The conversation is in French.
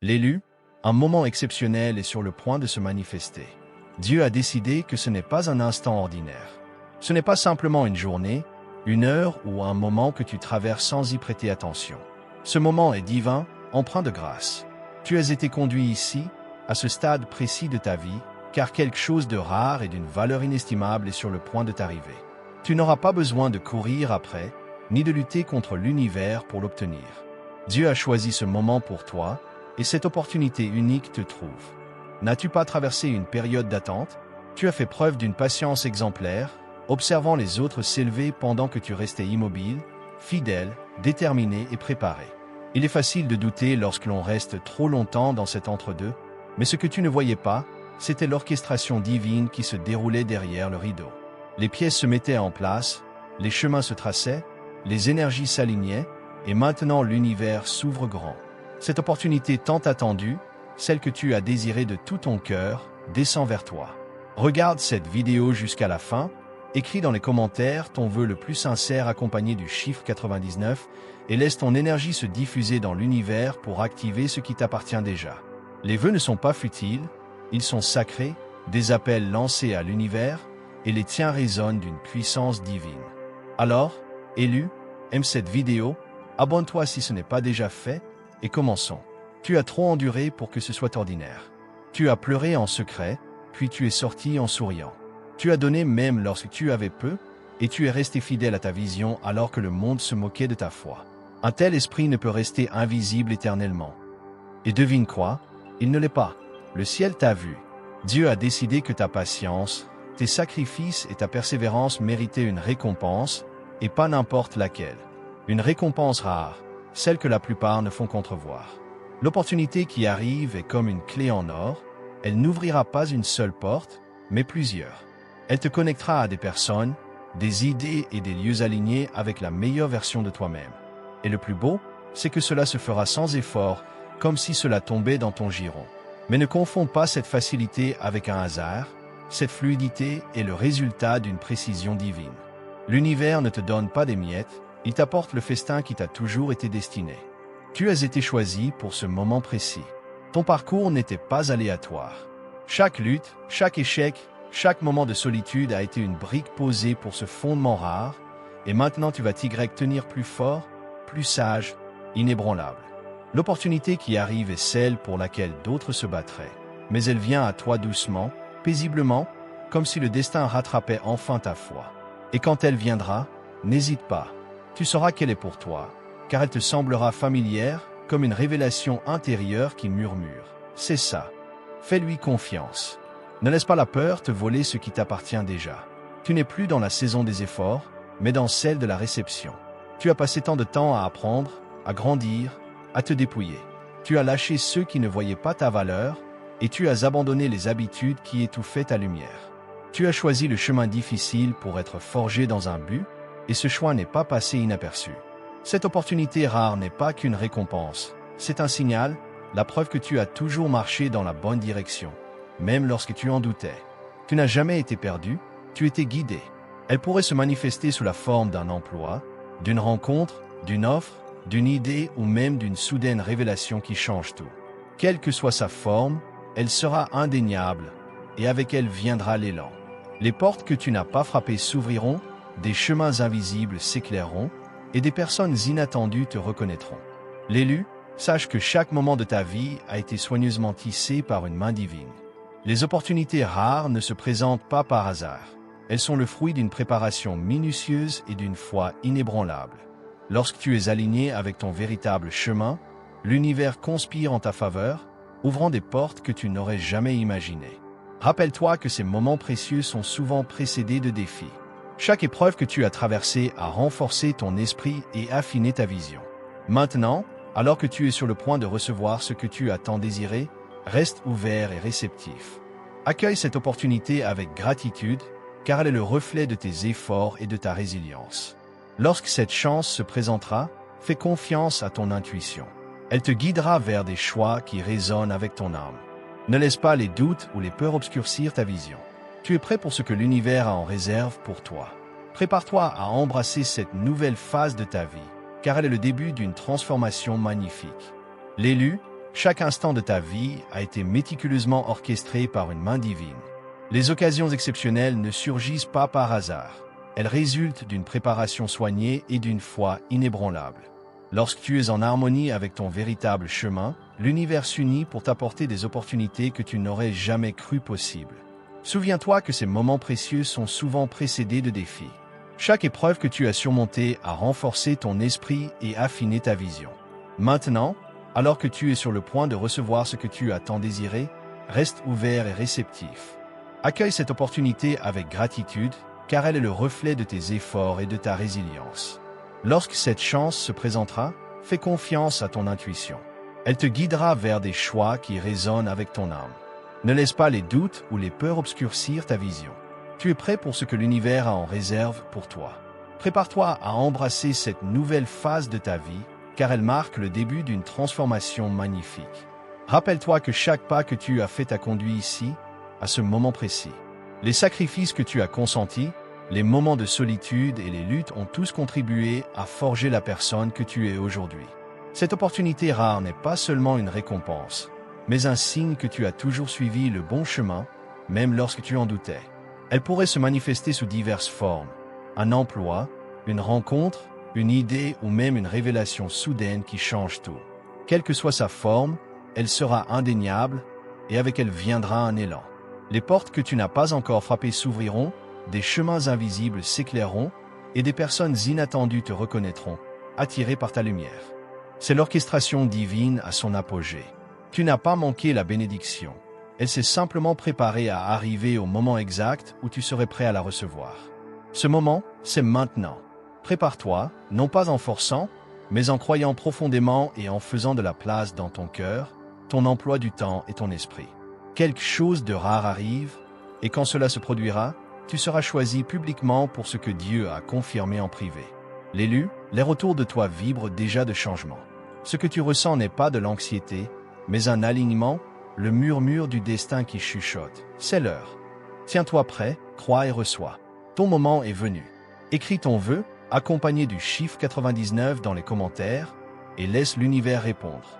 L'élu, un moment exceptionnel est sur le point de se manifester. Dieu a décidé que ce n'est pas un instant ordinaire. Ce n'est pas simplement une journée, une heure ou un moment que tu traverses sans y prêter attention. Ce moment est divin, empreint de grâce. Tu as été conduit ici, à ce stade précis de ta vie, car quelque chose de rare et d'une valeur inestimable est sur le point de t'arriver. Tu n'auras pas besoin de courir après, ni de lutter contre l'univers pour l'obtenir. Dieu a choisi ce moment pour toi, et cette opportunité unique te trouve. N'as-tu pas traversé une période d'attente? Tu as fait preuve d'une patience exemplaire, observant les autres s'élever pendant que tu restais immobile, fidèle, déterminé et préparé. Il est facile de douter lorsque l'on reste trop longtemps dans cet entre-deux, mais ce que tu ne voyais pas, c'était l'orchestration divine qui se déroulait derrière le rideau. Les pièces se mettaient en place, les chemins se traçaient, les énergies s'alignaient, et maintenant l'univers s'ouvre grand. Cette opportunité tant attendue, celle que tu as désirée de tout ton cœur, descend vers toi. Regarde cette vidéo jusqu'à la fin, écris dans les commentaires ton vœu le plus sincère accompagné du chiffre 99 et laisse ton énergie se diffuser dans l'univers pour activer ce qui t'appartient déjà. Les vœux ne sont pas futiles, ils sont sacrés, des appels lancés à l'univers, et les tiens résonnent d'une puissance divine. Alors, élu, aime cette vidéo, abonne-toi si ce n'est pas déjà fait, et commençons. Tu as trop enduré pour que ce soit ordinaire. Tu as pleuré en secret, puis tu es sorti en souriant. Tu as donné même lorsque tu avais peu, et tu es resté fidèle à ta vision alors que le monde se moquait de ta foi. Un tel esprit ne peut rester invisible éternellement. Et devine quoi? Il ne l'est pas. Le ciel t'a vu. Dieu a décidé que ta patience, tes sacrifices et ta persévérance méritaient une récompense, et pas n'importe laquelle. Une récompense rare, celle que la plupart ne font qu'entrevoir. L'opportunité qui arrive est comme une clé en or, elle n'ouvrira pas une seule porte, mais plusieurs. Elle te connectera à des personnes, des idées et des lieux alignés avec la meilleure version de toi-même. Et le plus beau, c'est que cela se fera sans effort, comme si cela tombait dans ton giron. Mais ne confonds pas cette facilité avec un hasard, cette fluidité est le résultat d'une précision divine. L'univers ne te donne pas des miettes, il t'apporte le festin qui t'a toujours été destiné. Tu as été choisi pour ce moment précis. Ton parcours n'était pas aléatoire. Chaque lutte, chaque échec, chaque moment de solitude a été une brique posée pour ce fondement rare, et maintenant tu vas tenir plus fort, plus sage, inébranlable. L'opportunité qui arrive est celle pour laquelle d'autres se battraient, mais elle vient à toi doucement, paisiblement, comme si le destin rattrapait enfin ta foi. Et quand elle viendra, n'hésite pas. Tu sauras qu'elle est pour toi, car elle te semblera familière, comme une révélation intérieure qui murmure. C'est ça. Fais-lui confiance. Ne laisse pas la peur te voler ce qui t'appartient déjà. Tu n'es plus dans la saison des efforts, mais dans celle de la réception. Tu as passé tant de temps à apprendre, à grandir, à te dépouiller. Tu as lâché ceux qui ne voyaient pas ta valeur, et tu as abandonné les habitudes qui étouffaient ta lumière. Tu as choisi le chemin difficile pour être forgé dans un but, et ce choix n'est pas passé inaperçu. Cette opportunité rare n'est pas qu'une récompense, c'est un signal, la preuve que tu as toujours marché dans la bonne direction, même lorsque tu en doutais. Tu n'as jamais été perdu, tu étais guidé. Elle pourrait se manifester sous la forme d'un emploi, d'une rencontre, d'une offre, d'une idée ou même d'une soudaine révélation qui change tout. Quelle que soit sa forme, elle sera indéniable, et avec elle viendra l'élan. Les portes que tu n'as pas frappées s'ouvriront, des chemins invisibles s'éclaireront, et des personnes inattendues te reconnaîtront. L'élu, sache que chaque moment de ta vie a été soigneusement tissé par une main divine. Les opportunités rares ne se présentent pas par hasard. Elles sont le fruit d'une préparation minutieuse et d'une foi inébranlable. Lorsque tu es aligné avec ton véritable chemin, l'univers conspire en ta faveur, ouvrant des portes que tu n'aurais jamais imaginées. Rappelle-toi que ces moments précieux sont souvent précédés de défis. Chaque épreuve que tu as traversée a renforcé ton esprit et affiné ta vision. Maintenant, alors que tu es sur le point de recevoir ce que tu as tant désiré, reste ouvert et réceptif. Accueille cette opportunité avec gratitude, car elle est le reflet de tes efforts et de ta résilience. Lorsque cette chance se présentera, fais confiance à ton intuition. Elle te guidera vers des choix qui résonnent avec ton âme. Ne laisse pas les doutes ou les peurs obscurcir ta vision. Tu es prêt pour ce que l'univers a en réserve pour toi. Prépare-toi à embrasser cette nouvelle phase de ta vie, car elle est le début d'une transformation magnifique. L'élu, Chaque instant de ta vie a été méticuleusement orchestré par une main divine. Les occasions exceptionnelles ne surgissent pas par hasard. Elles résultent d'une préparation soignée et d'une foi inébranlable. Lorsque tu es en harmonie avec ton véritable chemin, l'univers s'unit pour t'apporter des opportunités que tu n'aurais jamais cru possibles. Souviens-toi que ces moments précieux sont souvent précédés de défis. Chaque épreuve que tu as surmontée a renforcé ton esprit et affiné ta vision. Maintenant, alors que tu es sur le point de recevoir ce que tu as tant désiré, reste ouvert et réceptif. Accueille cette opportunité avec gratitude, car elle est le reflet de tes efforts et de ta résilience. Lorsque cette chance se présentera, fais confiance à ton intuition. Elle te guidera vers des choix qui résonnent avec ton âme. Ne laisse pas les doutes ou les peurs obscurcir ta vision. Tu es prêt pour ce que l'univers a en réserve pour toi. Prépare-toi à embrasser cette nouvelle phase de ta vie, car elle marque le début d'une transformation magnifique. Rappelle-toi que chaque pas que tu as fait t'a conduit ici, à ce moment précis. Les sacrifices que tu as consentis, les moments de solitude et les luttes ont tous contribué à forger la personne que tu es aujourd'hui. Cette opportunité rare n'est pas seulement une récompense, mais un signe que tu as toujours suivi le bon chemin, même lorsque tu en doutais. Elle pourrait se manifester sous diverses formes. Un emploi, une rencontre, une idée ou même une révélation soudaine qui change tout. Quelle que soit sa forme, elle sera indéniable et avec elle viendra un élan. Les portes que tu n'as pas encore frappées s'ouvriront, des chemins invisibles s'éclaireront et des personnes inattendues te reconnaîtront, attirées par ta lumière. C'est l'orchestration divine à son apogée. Tu n'as pas manqué la bénédiction. Elle s'est simplement préparée à arriver au moment exact où tu serais prêt à la recevoir. Ce moment, c'est maintenant. Prépare-toi, non pas en forçant, mais en croyant profondément et en faisant de la place dans ton cœur, ton emploi du temps et ton esprit. Quelque chose de rare arrive, et quand cela se produira, tu seras choisi publiquement pour ce que Dieu a confirmé en privé. L'élu, l'air autour de toi vibre déjà de changement. Ce que tu ressens n'est pas de l'anxiété, mais un alignement, le murmure du destin qui chuchote. C'est l'heure. Tiens-toi prêt, crois et reçois. Ton moment est venu. Écris ton vœu, accompagné du chiffre 99 dans les commentaires, et laisse l'univers répondre.